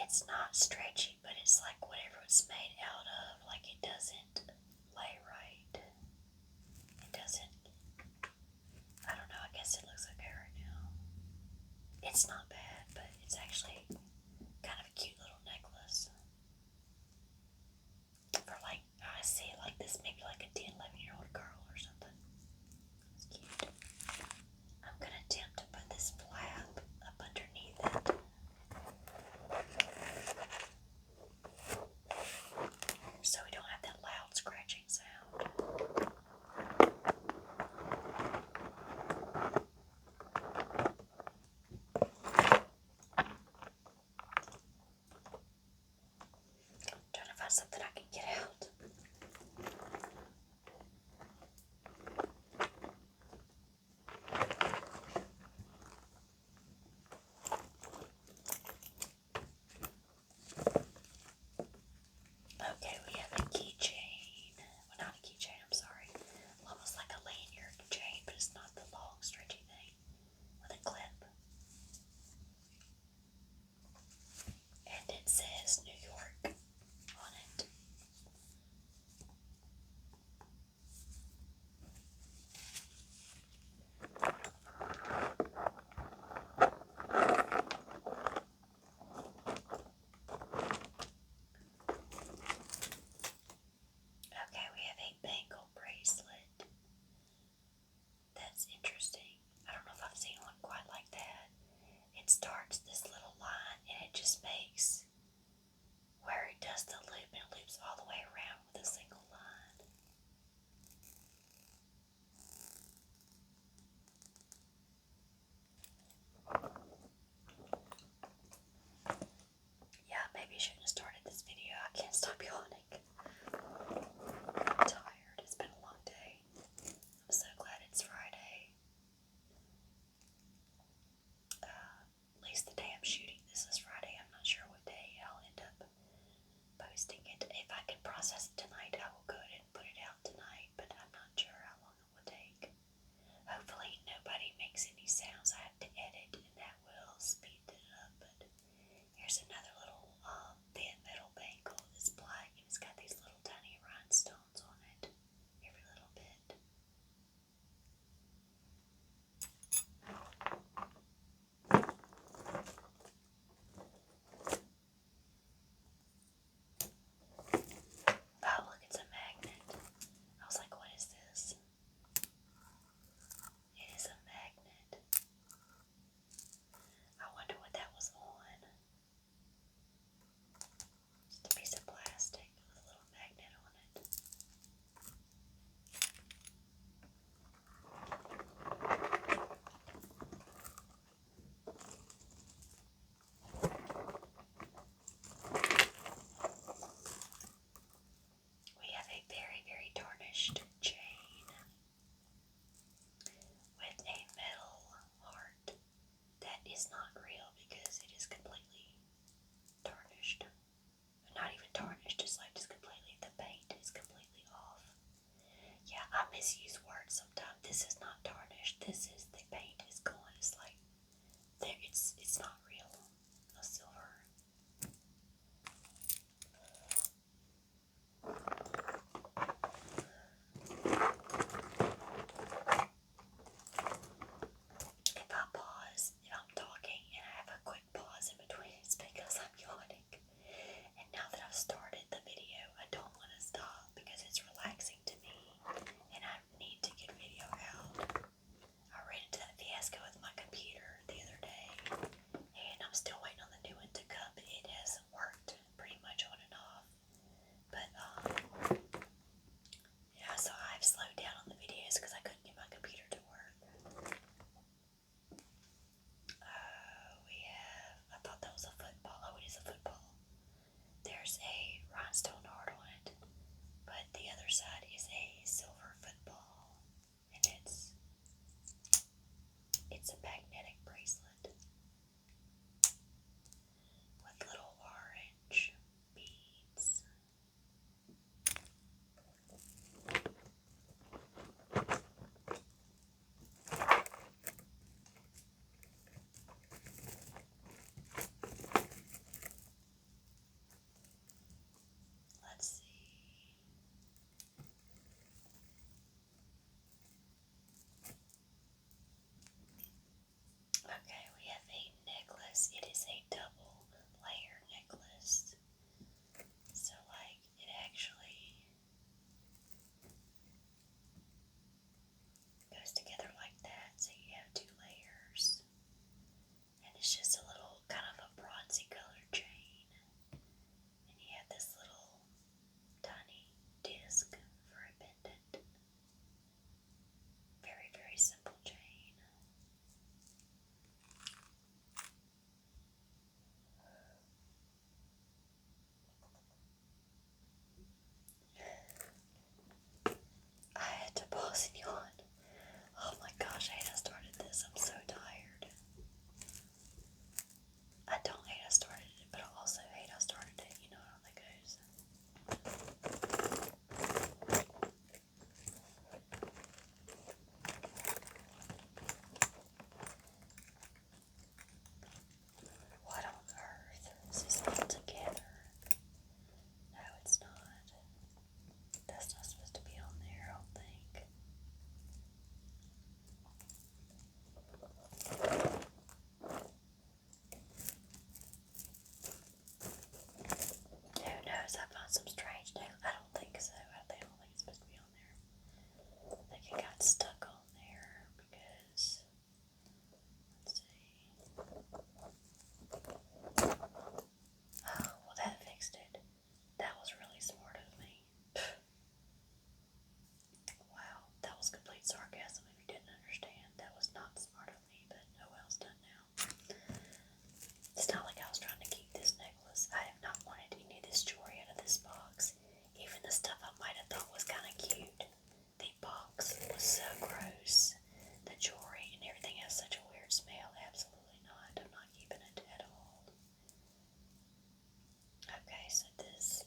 It's not stretchy, but it's like whatever it's made out of, like it doesn't lay right. It doesn't, I don't know, I guess it looks okay right now. It's not bad, but it's actually kind of a cute little necklace. For like, I see it like this, maybe like a 10, 11-year-old girl or something. It's cute. I'm gonna attempt to put this flap up underneath it. So we don't have that loud scratching sound. I'm trying to find something I can get out. Okay, we have a keychain. Well, not a keychain, I'm sorry. Almost like a lanyard chain, but it's not the long, stretchy thing with a clip. And it says New York on it. Okay, we have a bangle bracelet. That's interesting. I don't know if I've seen one quite like that. It starts this little line and it just makes where it does the loop and it loops all the way around with a single line. Yeah, maybe I shouldn't have started this video. I can't stop yawning. I'm tired. It's been a long day. I'm so glad it's Friday. At least the day I'm shooting this is Friday. I'm not sure what day I'll end up posting it. If I can process it tonight, I will go ahead and put it out tonight, but I'm not sure how long it will take. Hopefully nobody makes any sounds I have to edit, and that will speed it up. But here's another little thin metal bangle that's black, and it's got these little tiny rhinestones on it, every little bit. Oh, look, it's a magnet. I was like, what is this? It is a magnet. I wonder what that was on. Just a piece of plastic with a little magnet on it. We have a very, very tarnished chain with a metal heart that is not real because it is completely tarnished. Not even tarnished, it's like just completely, the paint is completely off. Yeah, I misuse words sometimes. This is not tarnished. This is, the paint is gone. It's like, there, it's not real. A silver. If I pause, if I'm talking and I have a quick pause in between, it's because I'm yawning. And now that I've started the video, I don't want to stop because it's relaxing to me and I need to get video out. I ran into that fiasco with my computer the other day and I'm still waiting on the new one to come. because it is a double layer necklace. So like it actually goes together like that, so you have two layers. And it's just a little kind of a bronzy colored chain. And you have this little tiny disc for a pendant. Very, very simple chain. I had to pause and yawn. Oh my gosh, I hate I started this. I'm so tired. I don't hate I started it, but I also hate I started it. You know how that goes. What on earth? Is this all together? No, it's not. That's not supposed to be on there, I don't think. Who knows? I found some strange nail. I don't think so. I don't think it's supposed to be on there. I think it got stuck on there because, let's see. Oh, well, that fixed it. That was really smart of me. Wow, that was complete sarcasm if you didn't understand. That was not smart of me, but oh well, it's done now. It's not like I was trying to keep this necklace. I have not wanted any of this jewelry out of this box. Even the stuff I might have thought was kind of cute. The box was so gross. The jewelry and everything has such a weird smell. Absolutely not. I'm not keeping it at all. Okay, so this,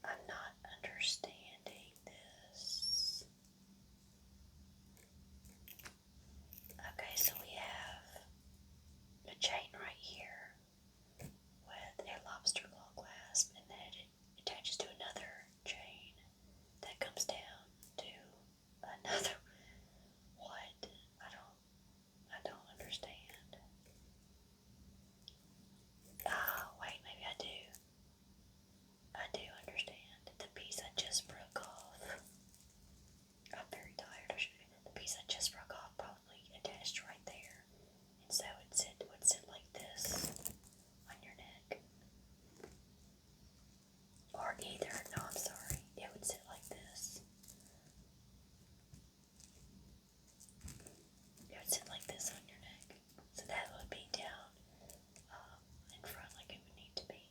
I'm not understanding this. Okay, so we have a chain right here with a lobster claw clasp, and then it attaches to another chain that comes down to another. What? I don't understand. Wait, maybe I do. I do understand. The piece I just broke off. I'm very tired. The piece I just broke off probably attached right there. And so it would sit like this on your neck. Or either, no, I'm sorry. It would sit like this. It would sit like this on your neck. So that would be down in front like it would need to be.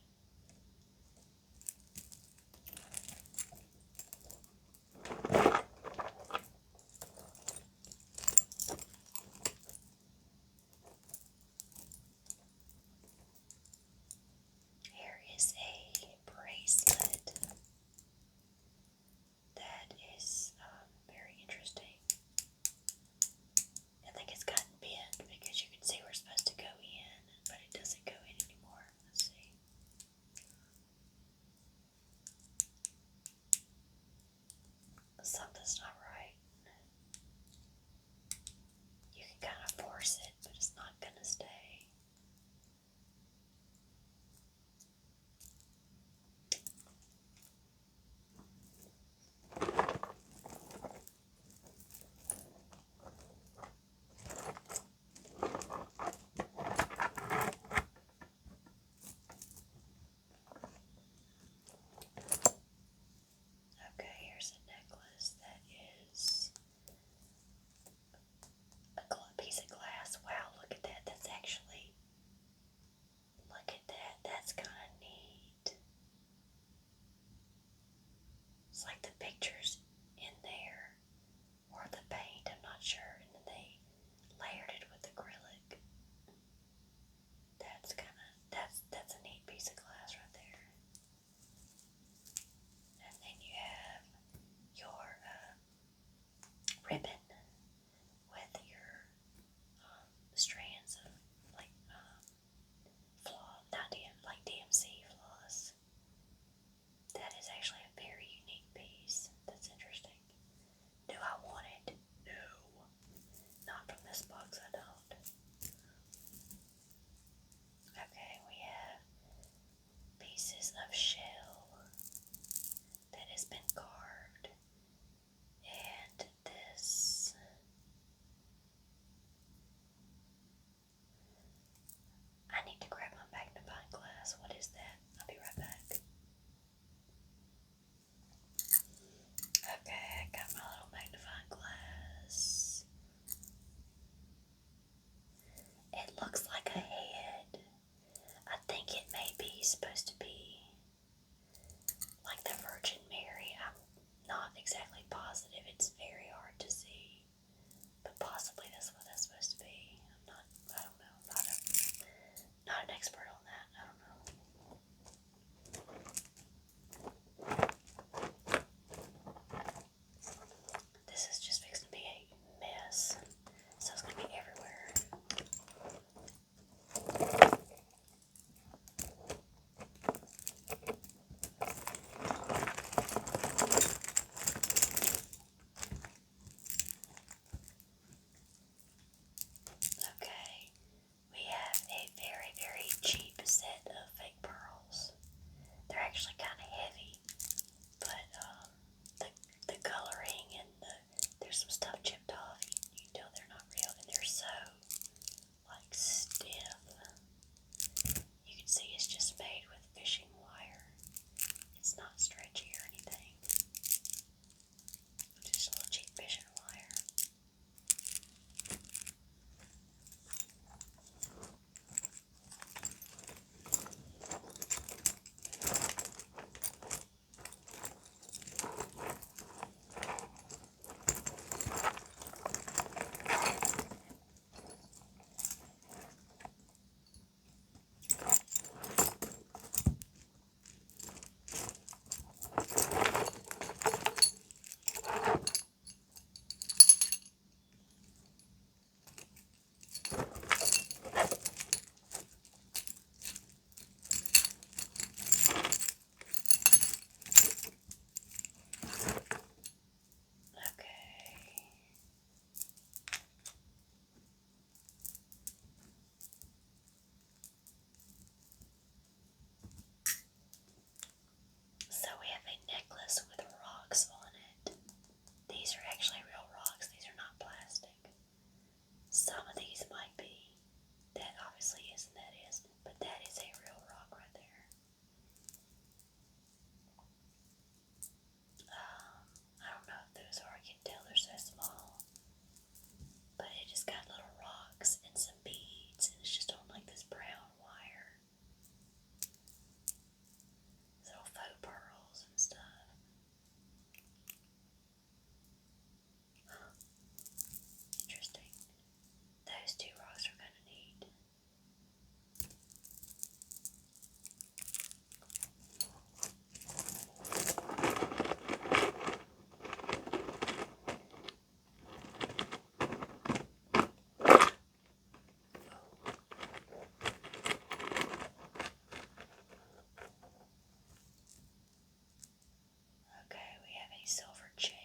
Here is a bracelet that is very interesting. I think it's gotten bent because you can see we're supposed to go in, but it doesn't go in anymore. Let's see. Something's not right. You can kind of force it, but it's not going to stay. Okay, here's a necklace that is a piece of glass. Wow, supposed to be like the Virgin Mary. I'm not exactly positive. It's very hard to see. But possibly that's what that's supposed to be. I don't know. Not an expert on that. I don't know. This is just fixing to be a mess. So it's going to be everywhere. Okay. We have a very, very cheap set of fake pearls. They're actually kind of heavy, but the coloring and there's some stuff chipped off. You can tell they're not real, and they're so like stiff. You can see it's just made with fishing wire. It's not stretchy or anything. Just a little cheap fishing wire. So we have a necklace with rocks on it. These are actually real rocks. These are not plastic. Some of these might be. That obviously is and that is. But that is a real rock right there. I don't know if those are. I can tell they're so small. But it just got little rocks and some beads. And it's just on like this brown wire. Little faux pearls and stuff. Interesting. Those two rocks are kind of neat. Okay, we have a silver chain.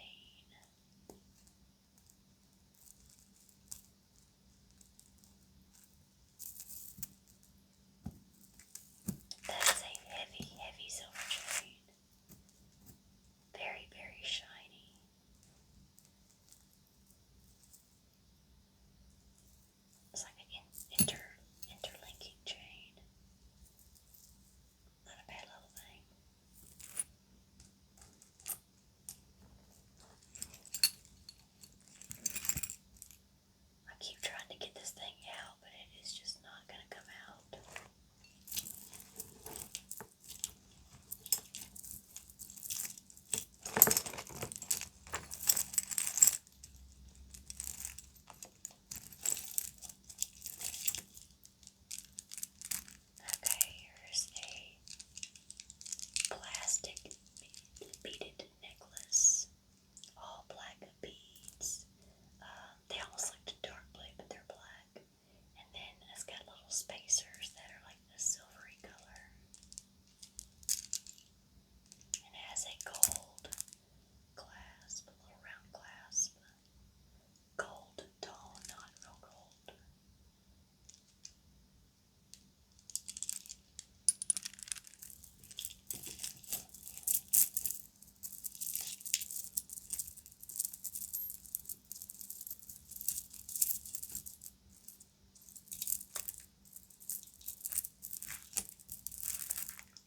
That is a heavy, heavy silver chain. Very, very shiny. It's like an interlinking chain. Not a bad little thing. I keep trying to get this thing out, but it is just not going to come out. Okay, here's a plastic beaded necklace. All black beads. They almost look dark blue, but they're black. And then it's got little spacers that are like this silvery color. And it has a gold clasp, a little round clasp. Gold tone, not real gold.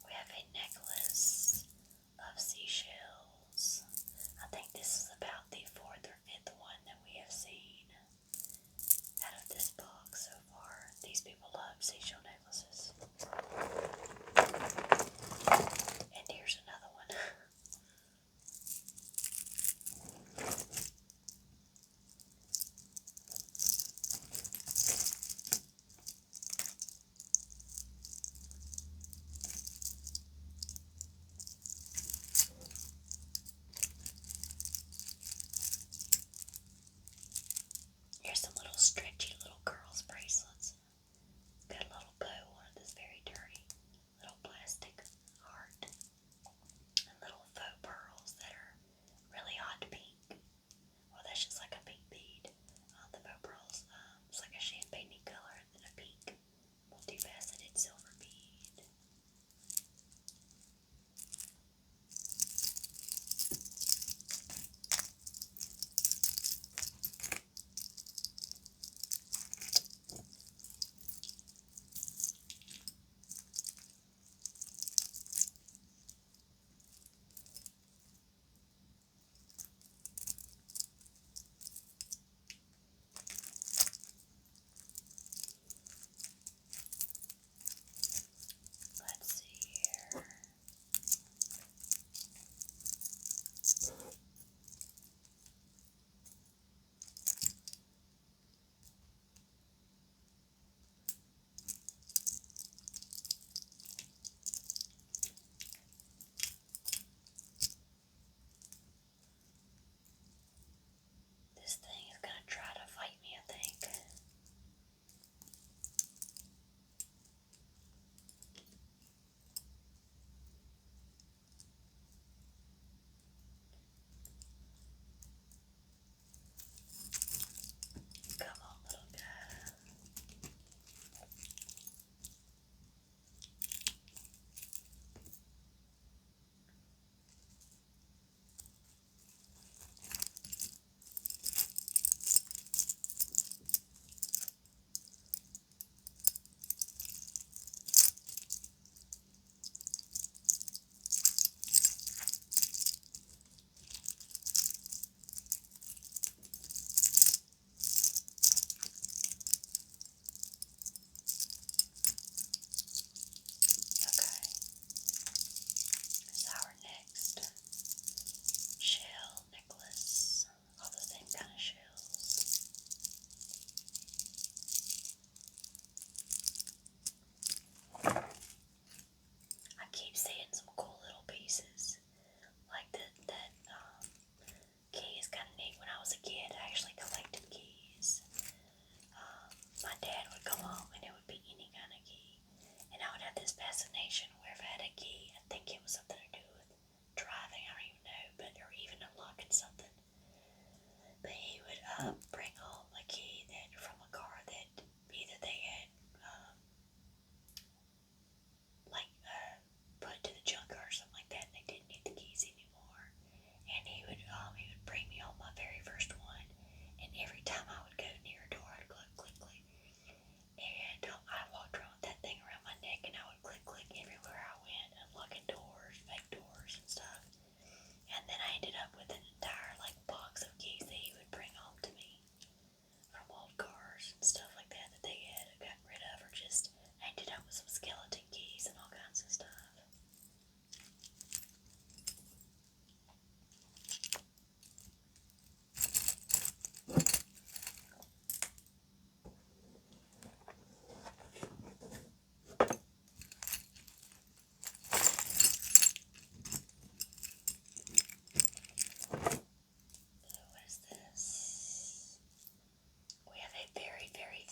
We have a necklace of seashells. I think this is about the 4th or 5th one that we have seen out of this box so far. These people love seashell necklaces. stretchy little girls' bracelets. It's got a little bow on it that's very dirty. Little plastic heart. And little faux pearls that are really hot pink. Well, that's just like a pink bead. The faux pearls, it's like a champagne color and then a pink multifaceted silver bead. Let's see here. This thing is gonna try to fight me, I think. Come on, little guy. Okay. So our next shell necklace. All the same kind of shells. I keep seeing some cool little pieces. Like that key is kind of neat. When I was a kid, I actually collected keys. My dad would come home and it would be any kind of key. And I would have this fascination where if I had a key, I think it was something to do with driving, I don't even know, but or even unlocking something. But he would bring home a key that from a car that either they had put to the junkyard or something like that, and they didn't need the keys anymore. And he would bring me home my very first one, and every time I would go near a door, I'd click, click, click, and I walked around with that thing around my neck, and I would click, click everywhere I went, unlocking doors, fake doors, and stuff. And then I ended up with an entire box of keys that he would bring home to me from old cars and stuff like that they had gotten rid of, or just I ended up with some skeleton keys and all kinds of stuff. What is this? We have a very, very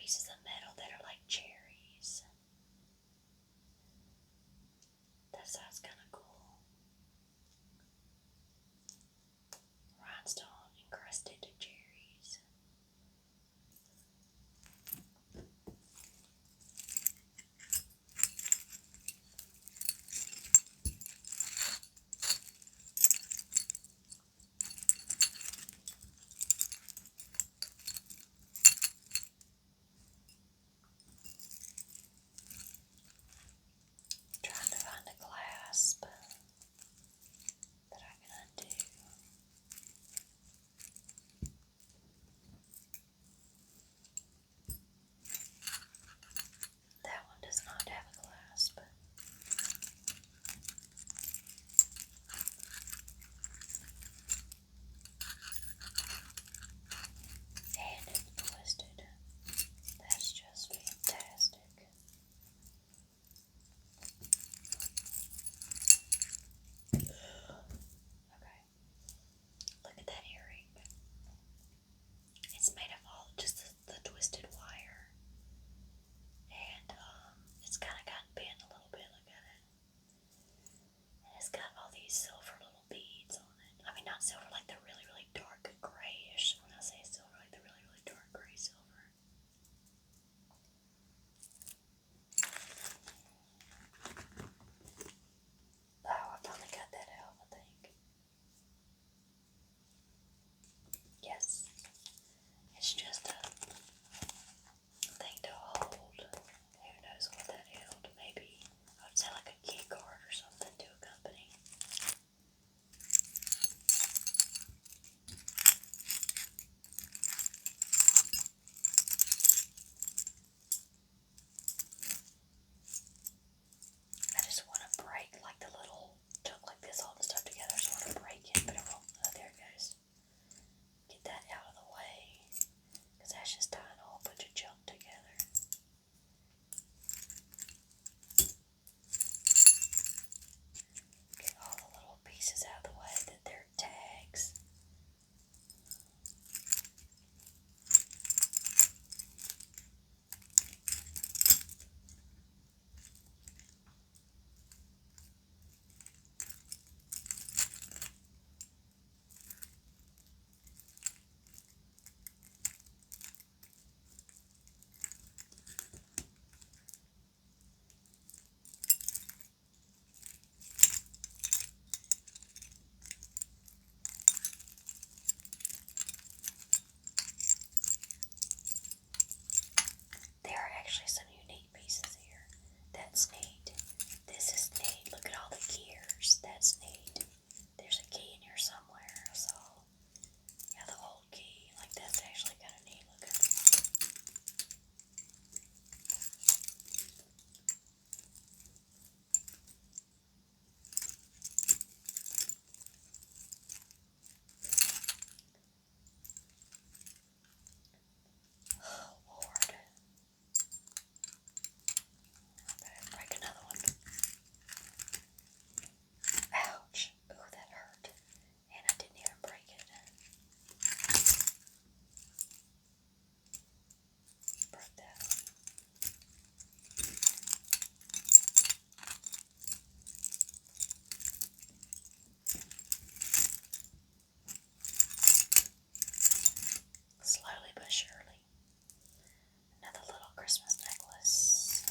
pieces of metal that are like cherries. That sounds kind of cool. Rhinestone encrusted cherries. Trying to find a clasp that I can undo. That one does not have a clasp. And it's twisted. That's just fantastic. Okay. Look at that earring. It's made of all just the twisted wire. And it's kind of gotten bent a little bit. Look at it. And it's got all these silver little beads on it. I mean, not silver, like the really, really dark grayish. When I say silver, like the really, really dark gray silver. Oh, I finally got that out, I think. Yes. It's just a thing to hold. Who knows what that held? Maybe I would say like a key card or something to a company. I just want to break like the little junk like this, all the stuff together. I just want to break it, but I won't. Oh, there it goes. Get that out of the way, because that's just tying a whole bunch of junk together. Get all the little pieces out of the way that they're tags. There are actually some unique pieces here. That's neat. This is neat. Look at all the gears. That's neat. There's a key in here somewhere. So, yeah, the old key. Like, that's actually kind of neat looking. Oh, Lord. Okay, break another one. Ouch. Oh, that hurt. And I didn't even break it. Broke that one. Slowly but surely. Another little Christmas necklace.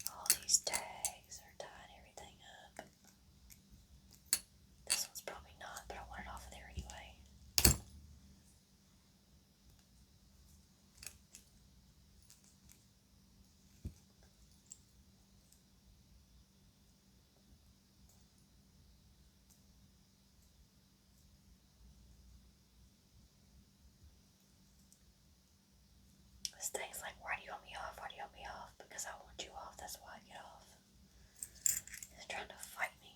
All these tags are tying everything up. This one's probably not, but I want it off of there anyway. This thing's like, why do you want me off? Why do you want me off? Because I want you off. That's why I get off. It's trying to fight me.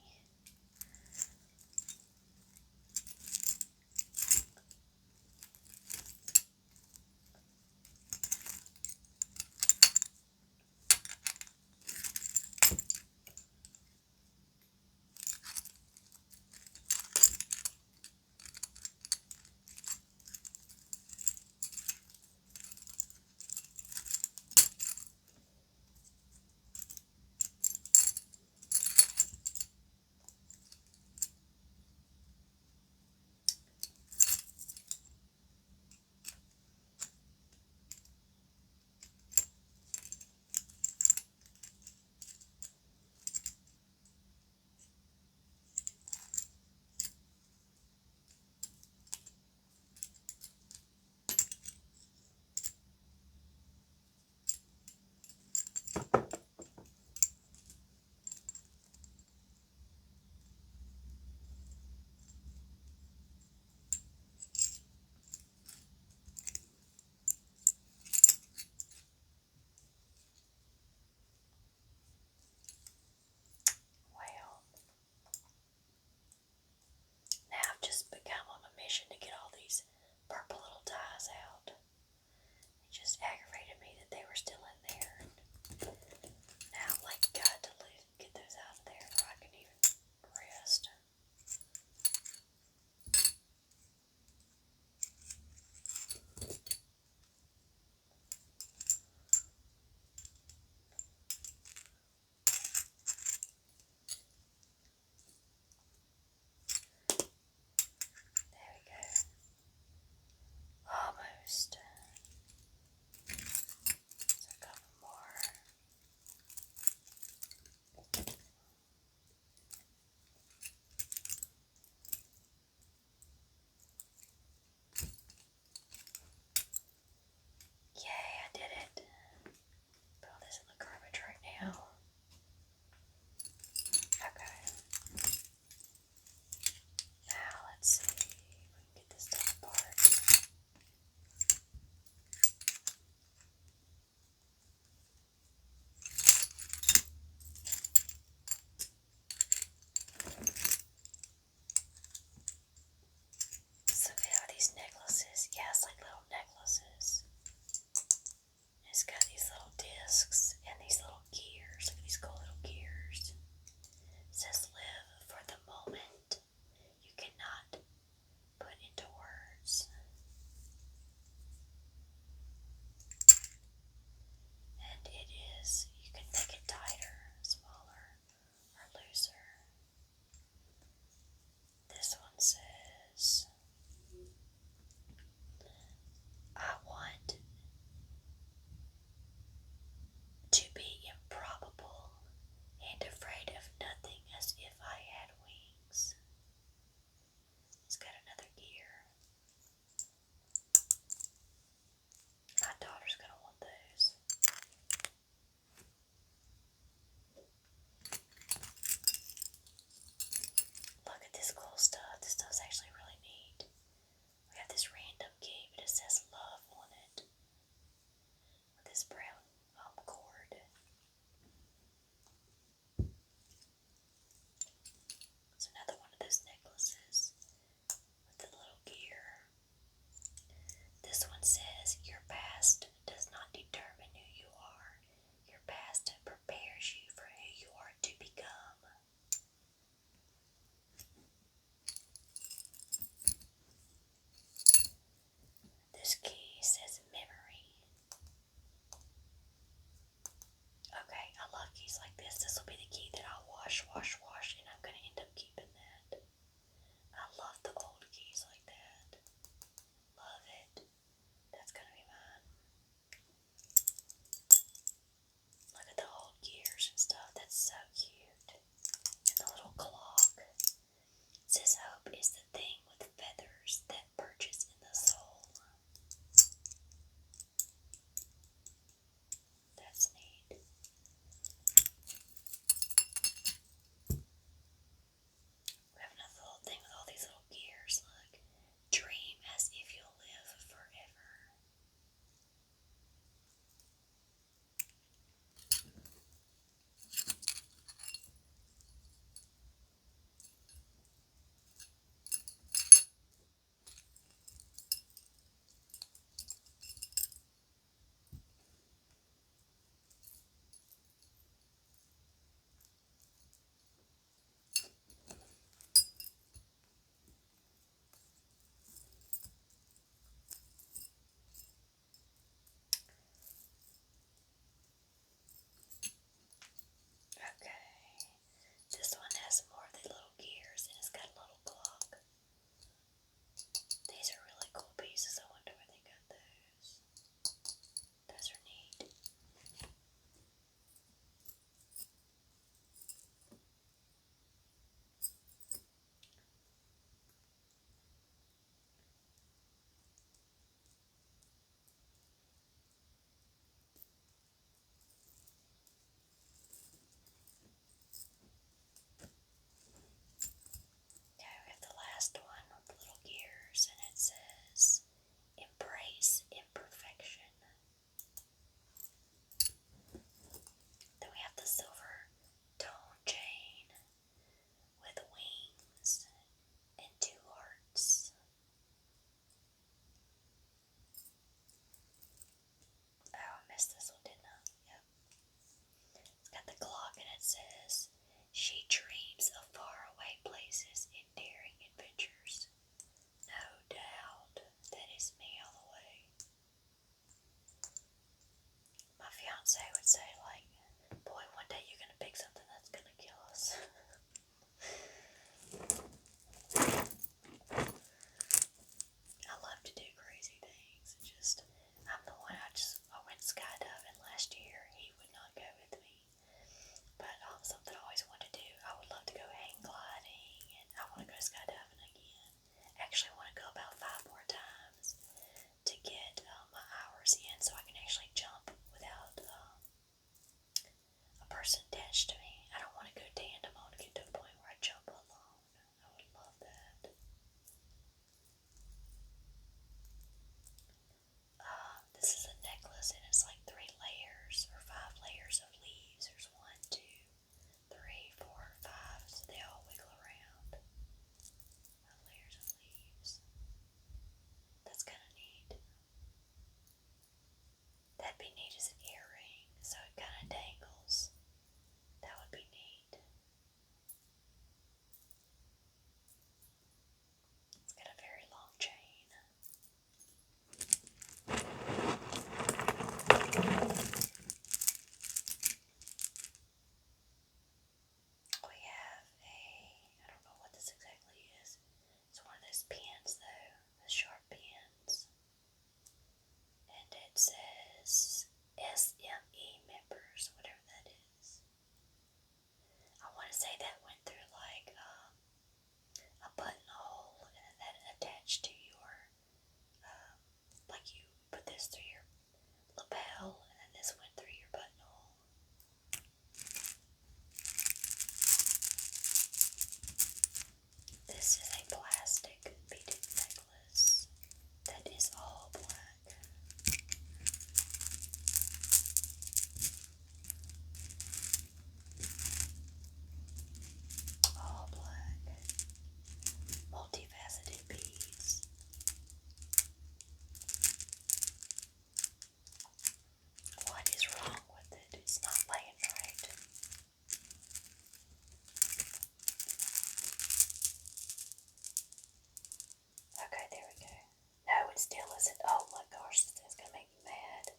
is it? Oh my gosh, this thing's gonna make me mad.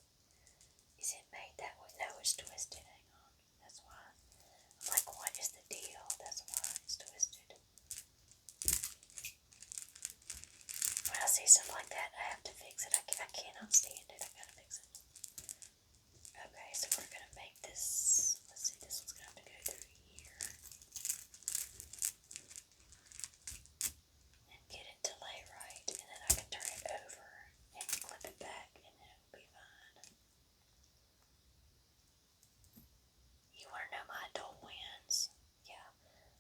Is it made that way? No, it's twisted. Hang on. That's why. I'm like, what is the deal? That's why it's twisted. When I see stuff like that, I have to fix it. I cannot stand it. I gotta fix it. Okay, so we're gonna make this. Let's see, this one's gonna have to go through here and get it to lay right, and then I can turn it over and clip it back, and then it'll be fine. You want to know my adult wins? Yeah,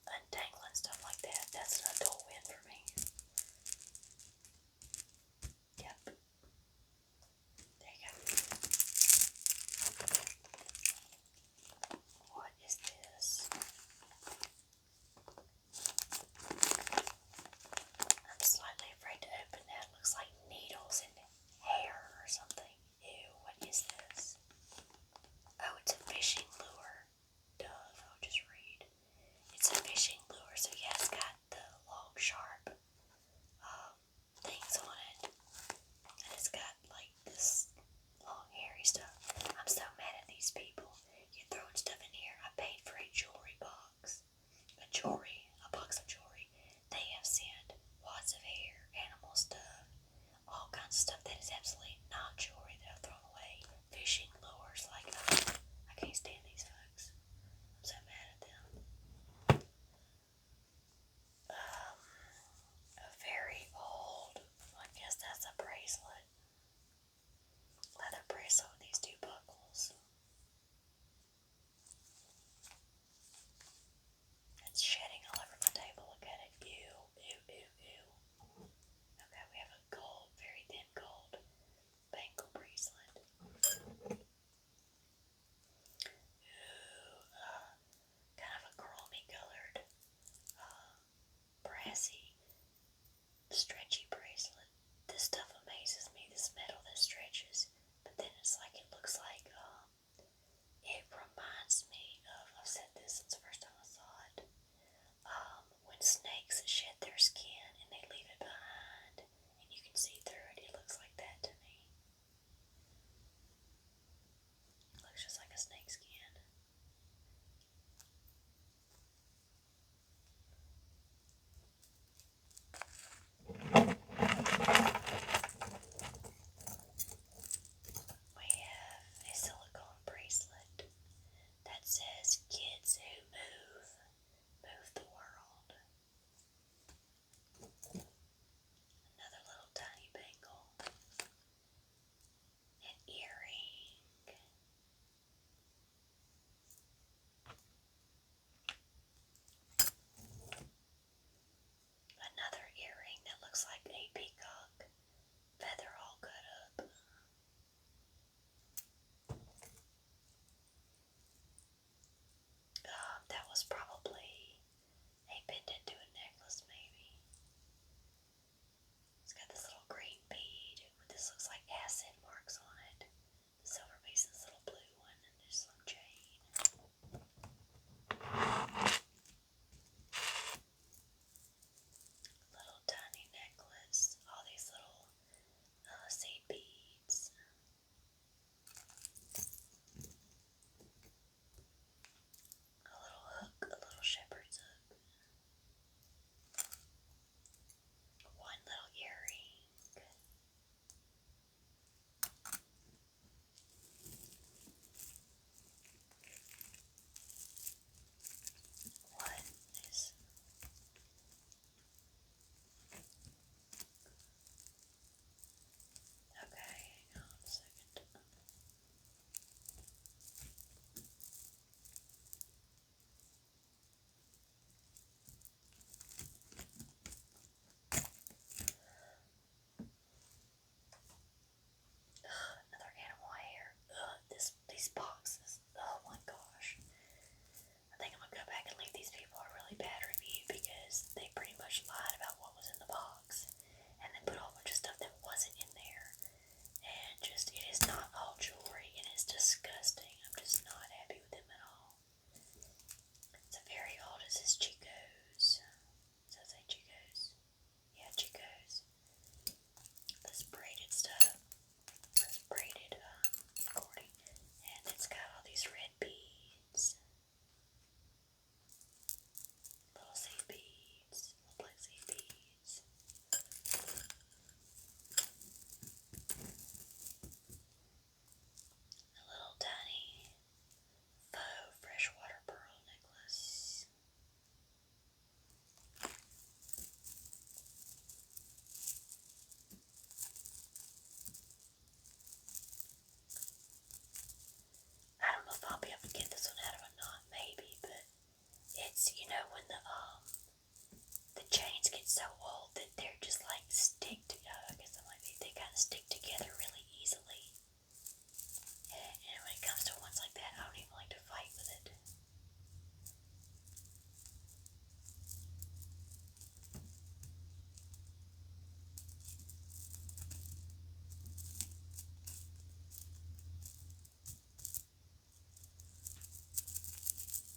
untangling stuff like that. That's an adult win for me. Yep. There you go. What is this? I'm slightly afraid to open that. It looks like needles and hair or something. Ew, what is this? Oh, it's a fishing lure. Duh, I'll just read. It's a fishing lure, so yeah, it's got the long, sharp things on it. And it's got like this long, hairy stuff. I'm so mad at these people. You're throwing stuff in here. I paid for a jewelry box. A box of jewelry. They have sent wads of hair, animal stuff, all kinds of stuff that is absolutely not jewelry that I've thrown away. Fishing lures, like, I can't stand these folks. I'm so mad at them. A very old, I guess that's a bracelet. Leather bracelet with these two buckles. It's shedding all over my table. Look at it. Ew, ew, ew, ew. Okay, we have a gold, very thin gold bangle bracelet. Ooh, kind of a chromey colored, brassy, stretchy bracelet. This stuff amazes me, this metal that stretches. But then it's like, it looks like, it reminds me of, I've said this since the first time I saw it, when snakes shed their skin and they leave it behind and you can see through it, it looks like that to me. It looks just like a snake skin. stick together really easily. And when it comes to ones like that, I don't even like to fight with it.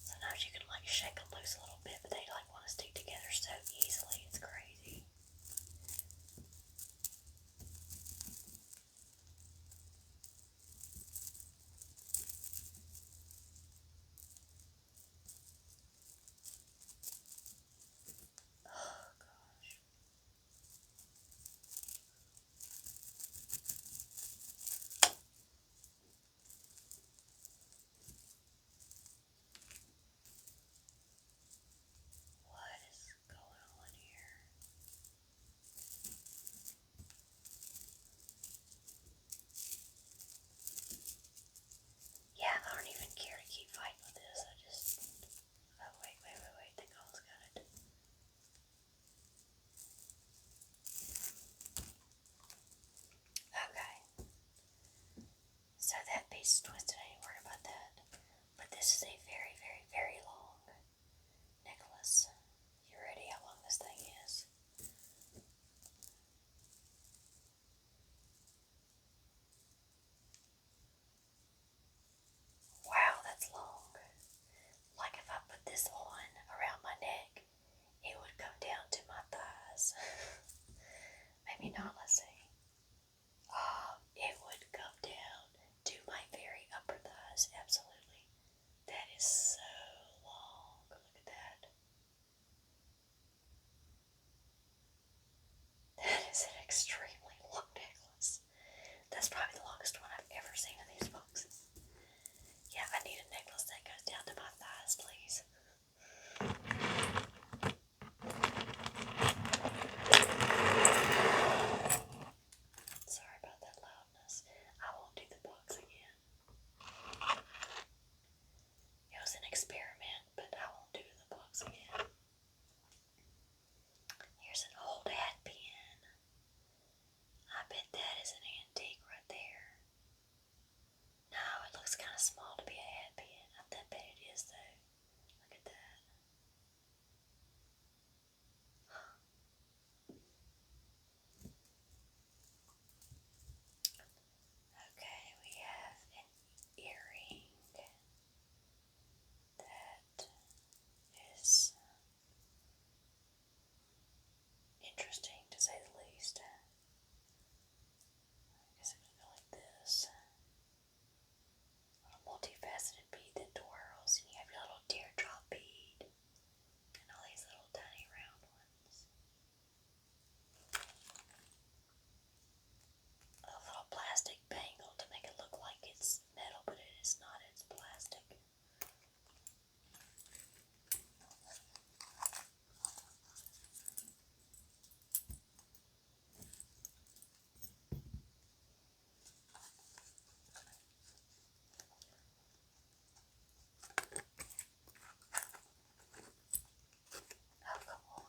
Sometimes you can like shake them loose a little bit, but they like want to stick together so easily. It's crazy. Oh gosh. What is going on here? Yeah, I don't even care to keep fighting with this. I just. Oh, wait. I think I almost got it. Okay. So that piece is twisted. I ain't worried about that. But this is a very, very, very long necklace. You ready how long this thing is? Wow, that's long. Like if I put this on around my neck, it would come down to my thighs. Maybe not, let's see. It would come down to my very upper thighs, absolutely. That is so long. Look at that. That is an extremely long necklace. That's probably the longest one I've ever seen in these boxes. Yeah, I need a necklace that goes down to my thighs, please. Sorry about that loudness. I won't do the box again. It was an experiment, but I won't do the box again. Here's an old hat pin. I bet that is an antique right there. No, it looks kind of small to be a hat pin. I bet it is though. Look at that. Okay, we have an earring that is interesting to say the least. I guess I'm gonna go like this. A multifaceted bead that twirls, and you have your little teardrop bead and all these little tiny round ones. A little plastic bangle to make it look like it's metal, but it is not, it's plastic. Oh, come on.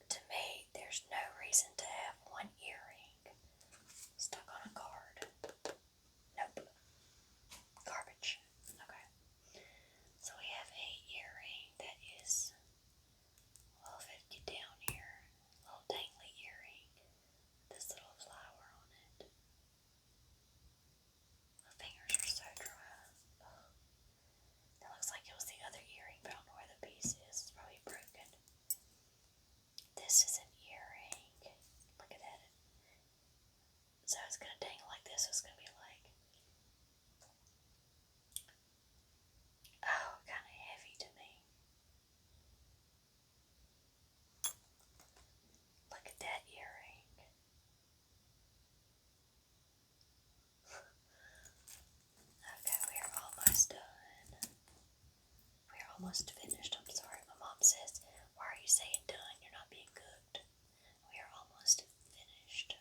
To me, there's no reason to have one earring stuck on a card. Nope. Garbage. Okay. So we have a earring that is, well, if it get down here, a little dangly earring with this little flower on it. My fingers are so dry. Ugh. That looks like it was the other earring, but I don't know where the piece is. It's probably broken. This is an earring. Look at that. So it's gonna dangle like this. So it's gonna be like, oh, kind of heavy to me. Look at that earring. Okay, we are almost done. We are almost finished. I'm sorry. My mom says, why are you saying done? You're not being cooked. We are almost finished.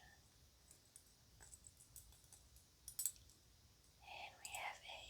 And we have a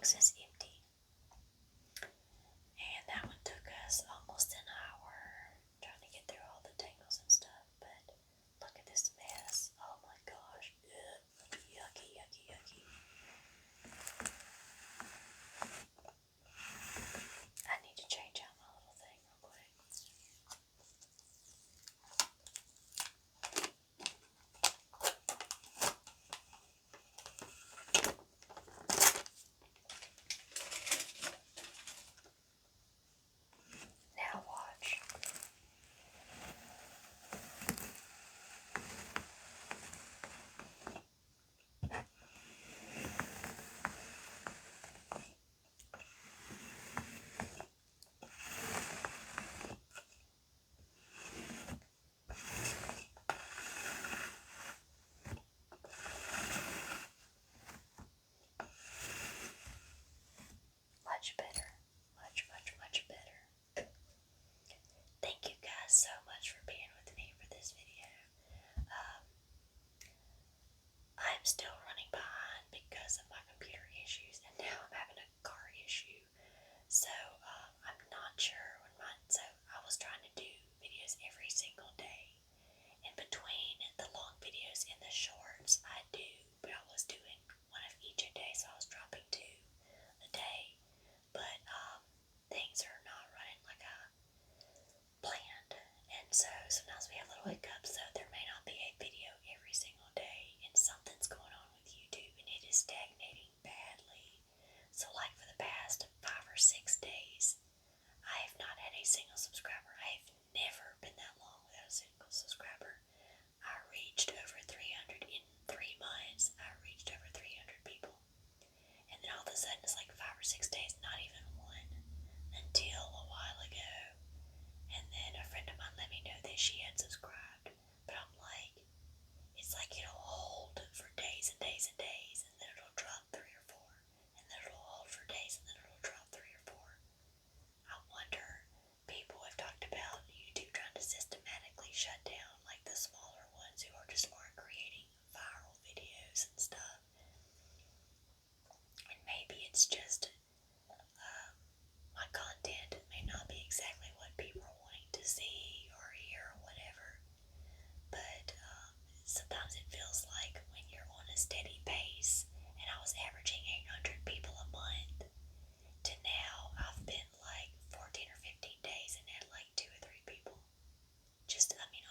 box is empty. And that one took us almost an hour trying to get through all the tangles and stuff. But look at this mess. Oh my gosh. Ugh. Yucky, yucky, yucky. I need to change out my little thing real quick. Now watch. Much better. Much, much, much better. Thank you guys so much for being with me for this video. I'm still running behind because of my computer issues, and now I'm having a car issue. So I'm not sure when mine. So I was trying to do videos every single day. In between the long videos and the shorts, but I was doing one of each a day, so I was dropping 2 a day. But things are not running like I planned, and so sometimes we have little hiccups. So there may not be a video every single day, and something's going on with YouTube, and it is stagnating badly. So like for the past 5 or 6 days, I have not had a single subscriber. I have never been that long without a single subscriber. I reached over 300 in 3 months. I reached over 300 people. And then all of a sudden, it's like 5 or 6 days, not even one, until a while ago. And then a friend of mine let me know that she had subscribed. But I'm like, it's like it'll hold for days and days and days, and then it'll drop 3 or 4. And then it'll hold for days, and then it'll drop 3 or 4. I wonder, people have talked about YouTube trying to systematically shut down like the smaller ones who aren't creating viral videos and stuff. And maybe it's just my content may not be exactly what people are wanting to see or hear or whatever. But sometimes it feels like when you're on a steady pace, and I was averaging 800 people a month, to now I've been like 14 or 15 days and had like 2 or 3 people.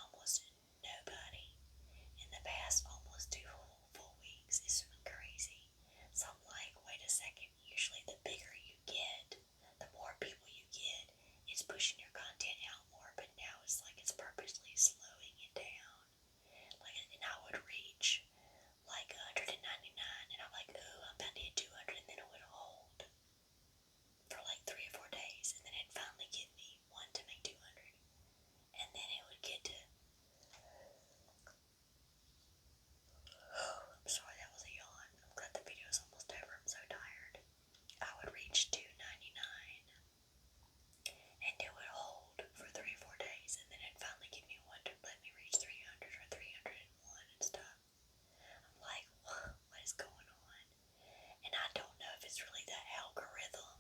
Almost nobody in the past almost 2 full weeks. It's been crazy. So I'm like, wait a second. Usually the bigger you get, the more people you get, it's pushing your content out more. But now it's like it's purposely slowing it down. And I would reach like 199, and I'm like, oh, I'm about to hit 200, and then it would hold for like 3 or 4 days, and then it'd finally give me one to make 200, and then it would get to. I'm sorry, that was a yawn. I'm glad the video is almost over. I'm so tired. I would reach 299, and it would hold for 3 or 4 days, and then it'd finally give me one to let me reach 300 or 301 and stuff. I'm like, what is going on? And I don't know if it's really the algorithm,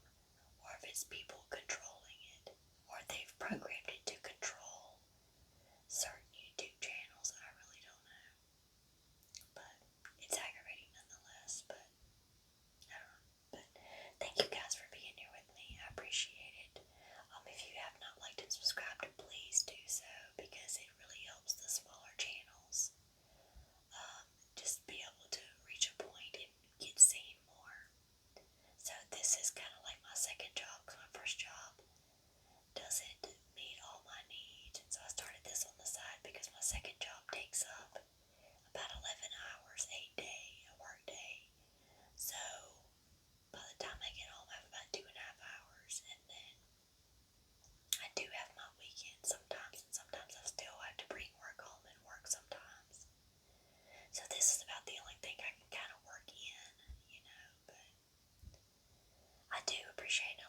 or if it's people controlling it, or they've programmed it to control certain YouTube channels. I really don't know. But it's aggravating nonetheless. But I don't know. But thank you guys for being here with me. I appreciate it. If you have not liked and subscribed, please do so, because it really helps the smaller channels just be able to reach a point and get seen more. So this is kind of like my second job, because my first job doesn't meet all my needs, and so I started this on the side because my second job takes up about 11 hours a day, a work day. So by the time I get home, I have about 2.5 hours, and then I do have my weekends sometimes, and sometimes I still have to bring work home and work sometimes. So this is about the only thing I can kind of work in, but I do appreciate